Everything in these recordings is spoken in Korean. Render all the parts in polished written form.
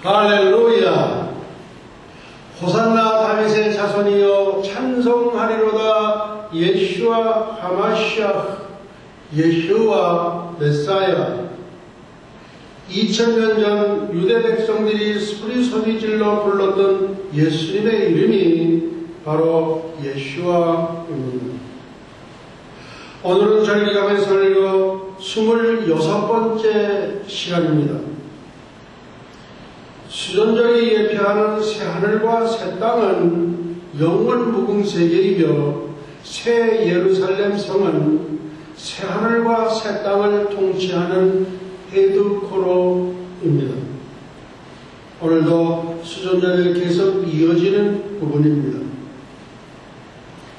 할렐루야. 호산나 다윗의 자손이여 찬송하리로다. 예슈와 하마시아, 예슈와 메사야. 2000년 전 유대 백성들이 소리질러 불렀던 예수님의 이름이 바로 예슈와입니다. 오늘은 절기감의 설교 26번째 시간입니다. 수전적이 예표하는 새하늘과 새 땅은 영원 무궁세계이며 새 예루살렘 성은 새하늘과 새 땅을 통치하는 헤드코로입니다. 오늘도 수전절에 계속 이어지는 부분입니다.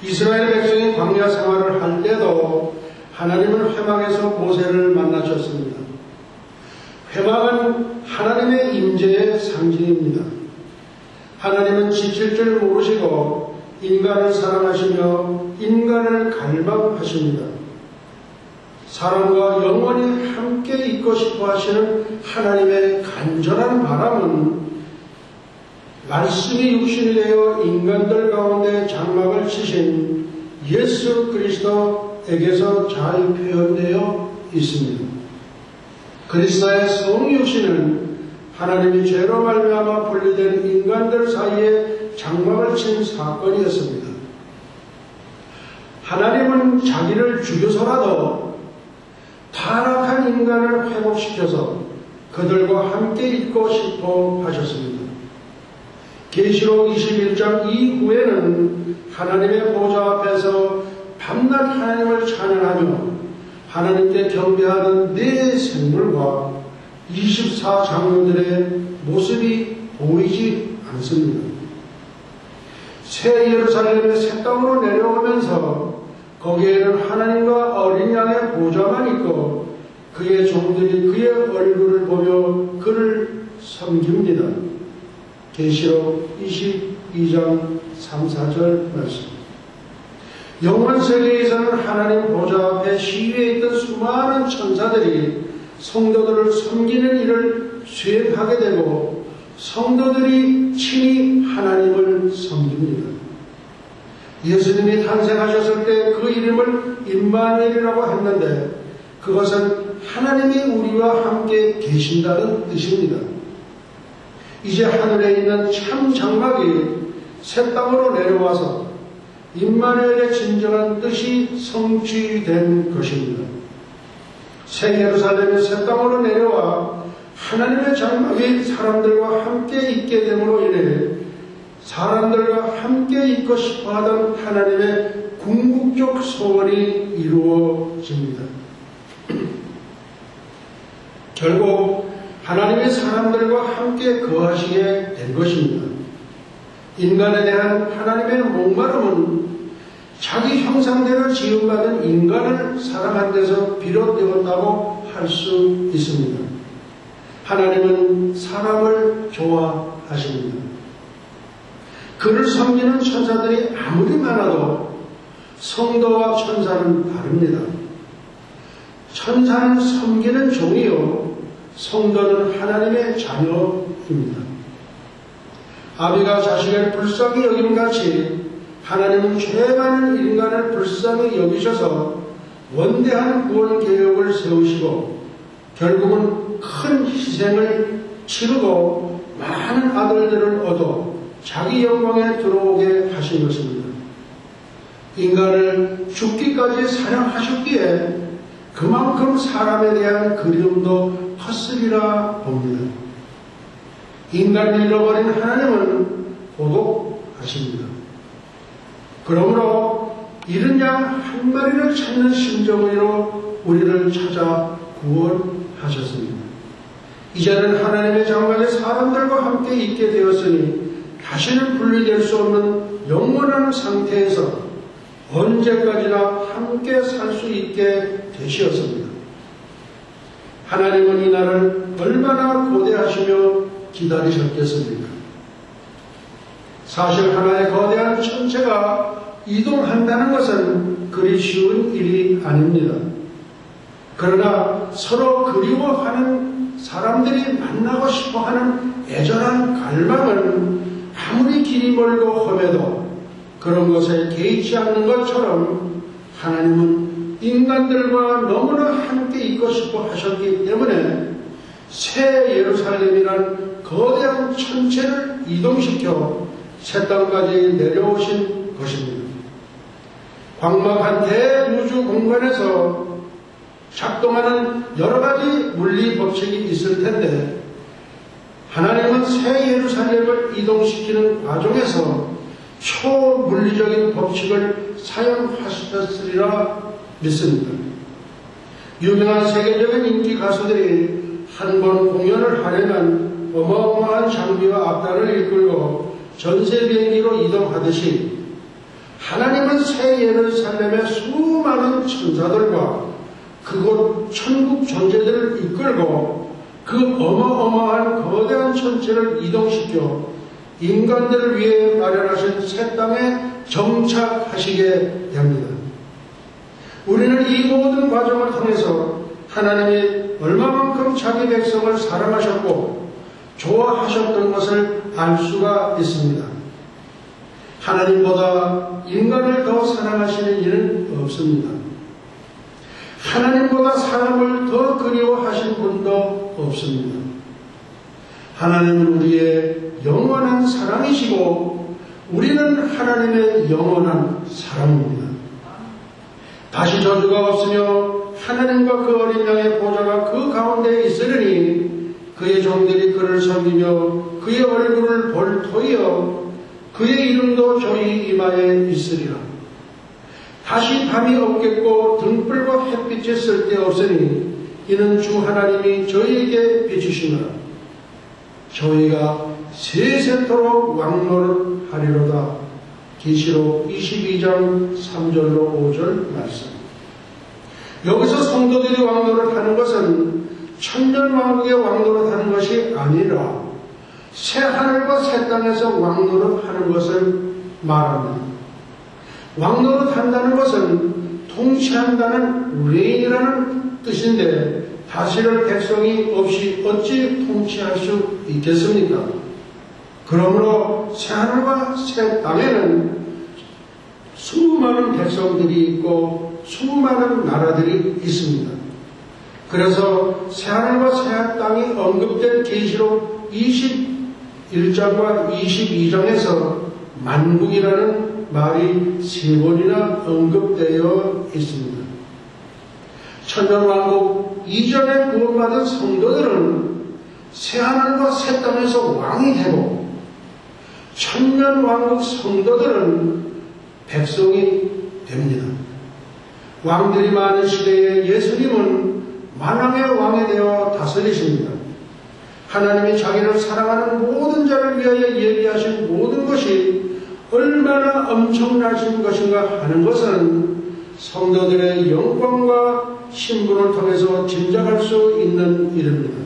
이스라엘 백성이 광야 생활을 할 때도 하나님은 회막에서 모세를 만나셨습니다. 회막은 하나님의 임재의 상징입니다. 하나님은 지칠 줄 모르시고 인간을 사랑하시며 인간을 갈망하십니다. 사람과 영원히 함께 있고 싶어 하시는 하나님의 간절한 바람은 말씀이 육신이 되어 인간들 가운데 장막을 치신 예수 그리스도에게서 잘 표현되어 있습니다. 그리스도의 성육신은 하나님이 죄로 말미암아 분리된 인간들 사이에 장막을 친 사건이었습니다. 하나님은 자기를 죽여서라도 타락한 인간을 회복시켜서 그들과 함께 있고 싶어 하셨습니다. 계시록 21장 이후에는 하나님의 보좌 앞에서 밤낮 하나님을 찬양하며 하나님께 경배하는 네 생물과 24장로들의 모습이 보이지 않습니다. 새 예루살렘의 새 땅으로 내려오면서 거기에는 하나님과 어린 양의 보좌만 있고 그의 종들이 그의 얼굴을 보며 그를 섬깁니다. 계시록 22장 3, 4절 말씀. 영원 세계에서는 하나님 보좌 앞에 시위에 있던 수많은 천사들이 성도들을 섬기는 일을 수행하게 되고 성도들이 친히 하나님을 섬깁니다. 예수님이 탄생하셨을 때 그 이름을 임마누엘이라고 했는데 그것은 하나님이 우리와 함께 계신다는 뜻입니다. 이제 하늘에 있는 참 장막이 새 땅으로 내려와서 임마누엘의 진정한 뜻이 성취된 것입니다. 새 예루살렘이 새 땅으로 내려와 하나님의 장막이 사람들과 함께 있게 됨으로 인해 사람들과 함께 있고 싶어하던 하나님의 궁극적 소원이 이루어집니다. 결국 하나님의 사람들과 함께 거하시게 된 것입니다. 인간에 대한 하나님의 목마름은 자기 형상대로 지음받은 인간을 사랑한 데서 비롯되었다고 할 수 있습니다. 하나님은 사람을 좋아하십니다. 그를 섬기는 천사들이 아무리 많아도 성도와 천사는 다릅니다. 천사는 섬기는 종이요 성도는 하나님의 자녀입니다. 아비가 자식을 불쌍히 여김같이 하나님은 죄 많은 인간을 불쌍히 여기셔서 원대한 구원 계획을 세우시고 결국은 큰 희생을 치르고 많은 아들들을 얻어 자기 영광에 들어오게 하신 것입니다. 인간을 죽기까지 사랑하셨기에 그만큼 사람에 대한 그리움도 컸으리라 봅니다. 인간을 잃어버린 하나님은 고독하십니다. 그러므로 잃은 양 한 마리를 찾는 심정으로 우리를 찾아 구원하셨습니다. 이제는 하나님의 장막에 사람들과 함께 있게 되었으니 다시는 분리될 수 없는 영원한 상태에서 언제까지나 함께 살 수 있게 되시었습니다. 하나님은 이 날을 얼마나 고대하시며 기다리셨겠습니까? 사실 하나의 거대한 천체가 이동한다는 것은 그리 쉬운 일이 아닙니다. 그러나 서로 그리워하는 사람들이 만나고 싶어하는 애절한 갈망은 아무리 길이 멀고 험해도 그런 것에 개의치 않는 것처럼 하나님은 인간들과 너무나 함께 있고 싶어 하셨기 때문에 새 예루살렘이란 거대한 천체를 이동시켜 새 땅까지 내려오신 것입니다. 광범한 대우주 공간에서 작동하는 여러 가지 물리 법칙이 있을 텐데 하나님은 새 예루살렘을 이동시키는 과정에서 초물리적인 법칙을 사용하셨으리라 믿습니다. 유명한 세계적인 인기 가수들이 한 번 공연을 하려면 어마어마한 장비와 악단을 이끌고 전세 비행기로 이동하듯이 하나님은 새 예루살렘의 수많은 천사들과 그곳 천국 존재들을 이끌고 그 어마어마한 거대한 천체를 이동시켜 인간들을 위해 마련하신 새 땅에 정착하시게 됩니다. 우리는 이 모든 과정을 통해서 하나님이 얼마만큼 자기 백성을 사랑하셨고 좋아하셨던 것을 알 수가 있습니다. 하나님보다 인간을 더 사랑하시는 이는 없습니다. 하나님보다 사람을 더 그리워하신 분도 없습니다. 하나님은 우리의 영원한 사랑이시고 우리는 하나님의 영원한 사랑입니다. 다시 저주가 없으며 하나님과 그 어린 양의 보좌가 그 가운데에 있으리니 그의 종들이 그를 섬기며 그의 얼굴을 볼 터이여 그의 이름도 저희 이마에 있으리라. 다시 밤이 없겠고 등불과 햇빛이 쓸데없으니 이는 주 하나님이 저희에게 비추시노라. 저희가 세세토록 왕노를 하리로다. 계시록 22장 3절로 5절 말씀. 여기서 성도들이 왕노를 하는 것은 천년왕국의 왕노를 하는 것이 아니라 새 하늘과 새 땅에서 왕노를 하는 것을 말합니다. 왕노를 한다는 것은 통치한다는 레인이라는 뜻인데 다스릴 백성이 없이 어찌 통치할 수 있겠습니까? 그러므로 새하늘과 새 땅에는 수많은 백성들이 있고 수많은 나라들이 있습니다. 그래서 새하늘과 새 땅이 언급된 계시록 21장과 22장에서 만국이라는 말이 3번이나 언급되어 있습니다. 천년왕국 이전에 구원받은 성도들은 새하늘과 새 땅에서 왕이 되고 천년왕국 성도들은 백성이 됩니다. 왕들이 많은 시대에 예수님은 만왕의 왕이 되어 다스리십니다. 하나님이 자기를 사랑하는 모든 자를 위하여 예비하신 모든 것이 얼마나 엄청나신 것인가 하는 것은 성도들의 영광과 신분을 통해서 짐작할 수 있는 일입니다.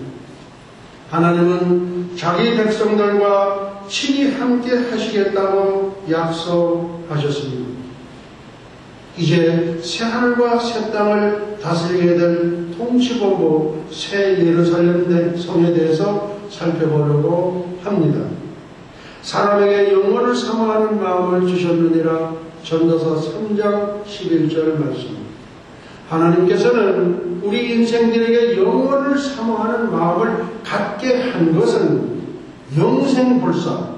하나님은 자기 백성들과 친히 함께 하시겠다고 약속하셨습니다. 이제 새하늘과 새 땅을 다스리게 될 통치본부 새 예루살렘 성에 대해서 살펴보려고 합니다. 사람에게 영원을 사모하는 마음을 주셨느니라. 전도서 3장 11절 말씀. 하나님께서는 우리 인생들에게 영원을 사모하는 마음을 갖게 한 것은 영생불사,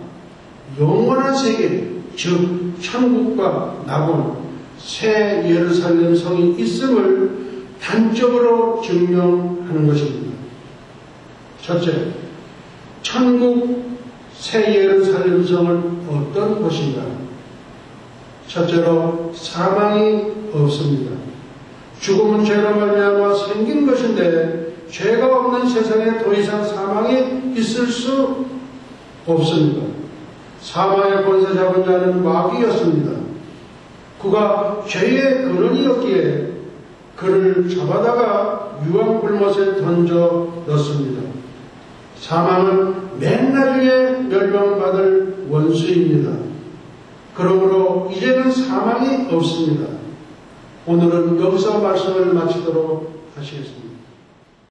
영원한 세계, 즉 천국과 낙원, 새 예루살렘 성이 있음을 단적으로 증명하는 것입니다. 첫째, 천국 새 예루살렘 성은 어떤 곳인가? 첫째로 사망이 없습니다. 죽음은 죄로 말미암아 생긴 것인데 죄가 없는 세상에 더 이상 사망이 있을 수 없습니다. 사망의 권세 잡은 자는 마귀였습니다. 그가 죄의 근원이었기에 그를 잡아다가 유황불못에 던져 넣습니다. 사망은 맨 나중에 멸망받을 원수입니다. 그러므로 이제는 사망이 없습니다. 오늘은 여기서 말씀을 마치도록 하시겠습니다.